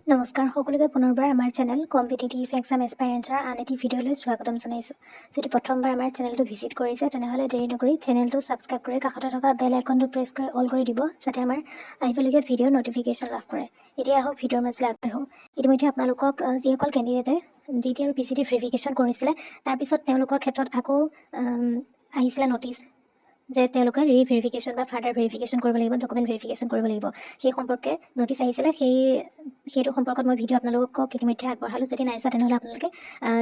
নমস্কাৰ সকলোকে পুনৰবাৰ আমাৰ চেনেল কম্পিটিটিভ এক্সাম এস্পাইৰেন্টছৰ আন এটি ভিডিঅ'লৈ স্বাগতম জনাইছোঁ। যদি প্ৰথমবাৰ আমাৰ চেনেলটো ভিজিট কৰিছে তেনেহ'লে দেৰি নকৰি চেনেলটো ছাবস্ক্ৰাইব কৰি কাষতে থকা বেল আইকনটো প্ৰেছ কৰি অল কৰি দিব যাতে আমাৰ আহিবলগীয়া ভিডিঅ'ৰ নটিফিকেশ্যন লাভ কৰে। এতিয়া আহক ভিডিঅ'ৰ মাজলৈ আগবাঢ়োঁ। ইতিমধ্যে আপোনালোকক যিসকল কেণ্ডিডেটে GT আৰু PCT ভেৰিফিকেশ্যন কৰিছিলে তাৰপিছত তেওঁলোকৰ ক্ষেত্ৰত আকৌ আহিছিলে নটিচ যে তেওঁলোকে ৰিভেৰিফিকেশ্যন বা ফাৰ্ডাৰ ভেৰিফিকেশ্যন কৰিব লাগিব, ডকুমেণ্ট ভেৰিফিকেশ্যন কৰিব লাগিব। সেই সম্পৰ্কে নটিচ আহিছিলে। সেইটো সম্পৰ্কত মই ভিডিঅ' আপোনালোকক ইতিমধ্যে আগবঢ়ালোঁ। যদি নাই চোৱা তেনেহ'লে আপোনালোকে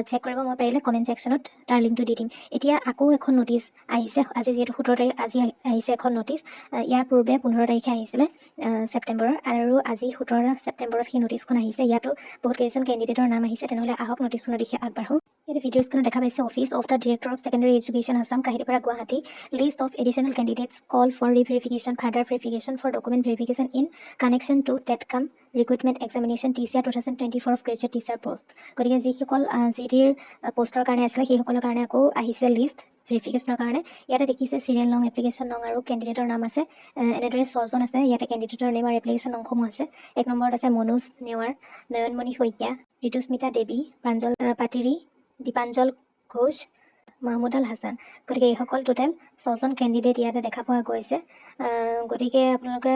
চেক কৰিব, মই পাৰিলে কমেণ্ট ছেকশ্যনত তাৰ লিংকটো দি দিম। এতিয়া আকৌ এখন নটিচ আহিছে। আজি যিহেতু 17 তাৰিখ, আজি আহিছে এখন নটিচ। ইয়াৰ পূৰ্বে 15 তাৰিখে আহিছিলে ছেপ্টেম্বৰৰ, আৰু আজি 17 ছেপ্টেম্বৰত সেই নটিচখন আহিছে। ইয়াতো বহুত কেইজন কেণ্ডিডেটৰ নাম আহিছে। তেনেহ'লে আহক নটিচখনৰ দিশে আগবাঢ়োঁ। ইয়াতে ভিডিঅ' স্ক্ৰীনত দেখা পাইছে office of the director of secondary education Assam, Kahilipara, Guwahati. List of additional candidates call for reverification, further verification for document verification in connection to TET cum recruitment examination TCR 2024 of graduate teacher post. গতিকে যিসকল GTৰ পষ্টৰ কাৰণে আছিলে সেইসকলৰ কাৰণে আকৌ আহিছে লিষ্ট ভেৰিফিকেশ্যনৰ কাৰণে। ইয়াতে দেখিছে চিৰিয়েল নং, এপ্লিকেশ্যন নং আৰু কেণ্ডিডেটৰ নাম আছে। এনেদৰে 6জন আছে। ইয়াতে কেণ্ডিডেটৰ নেম আৰু এপ্লিকেশ্যন নংসমূহ আছে। 1 নম্বৰত আছে মনোজ নেৱাৰ, নয়নমণি শইকীয়া, ঋতুস্মিতা দেৱী, প্ৰাঞ্জল পাটিৰী, দীপাঞ্জল ঘোষ, মাহমুদ আল হাছান। গতিকে এইসকল টোটেল 6জন কেণ্ডিডেট ইয়াতে দেখা পোৱা গৈছে। গতিকে আপোনালোকে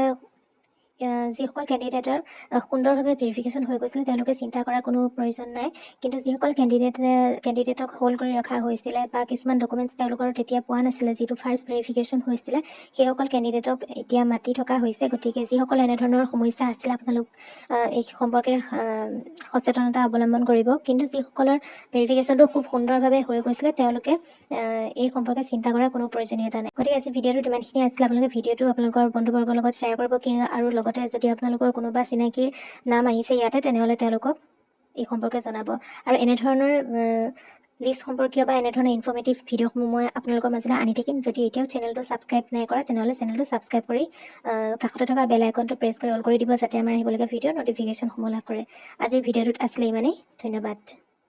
যিসকল কেণ্ডিডেটৰ সুন্দৰভাৱে ভেৰিফিকেশ্যন হৈ গৈছিলে তেওঁলোকে চিন্তা কৰাৰ কোনো প্ৰয়োজন নাই। কিন্তু যিসকল কেণ্ডিডেটক হোল্ড কৰি ৰখা হৈছিলে বা কিছুমান ডকুমেণ্টছ তেওঁলোকৰ তেতিয়া পোৱা নাছিলে, যিটো ফাৰ্ষ্ট ভেৰিফিকেশ্যন হৈছিলে, সেইসকল কেণ্ডিডেটক এতিয়া মাতি থকা হৈছে। গতিকে যিসকল এনেধৰণৰ সমস্যা আছিলে আপোনালোক এই সম্পৰ্কে সচেতনতা অৱলম্বন কৰিব। কিন্তু যিসকলৰ ভেৰিফিকেশ্যনটো খুব সুন্দৰভাৱে হৈ গৈছিলে তেওঁলোকে এই সম্পৰ্কে চিন্তা কৰাৰ কোনো প্ৰয়োজনীয়তা নাই। গতিকে আজি ভিডিঅ'টোত ইমানখিনি আছিলে। আপোনালোকে ভিডিঅ'টো আপোনালোকৰ বন্ধুবৰ্গৰ লগত শ্বেয়াৰ কৰিব। আৰু লগতে যদি আপোনালোকৰ কোনোবা চিনাকিৰ নাম আহিছে ইয়াতে তেনেহ'লে তেওঁলোকক এই সম্পৰ্কে জনাব। আৰু এনেধৰণৰ লিষ্ট সম্পৰ্কীয় বা এনেধৰণৰ ইনফৰ্মেটিভ ভিডিঅ'সমূহ মই আপোনালোকৰ মাজলৈ আনি থাকিম। যদি এতিয়াও চেনেলটো ছাবস্ক্ৰাইব নাই কৰা তেনেহ'লে চেনেলটো ছাবস্ক্ৰাইব কৰি কাষতে থকা বেল আইকনটো প্ৰেছ কৰি অল কৰি দিব যাতে আমাৰ আহিবলগীয়া ভিডিঅ'ৰ নটিফিকেশ্যনসমূহ লাভ কৰে। আজিৰ ভিডিঅ'টোত আছিলে ইমানেই। ধন্যবাদ।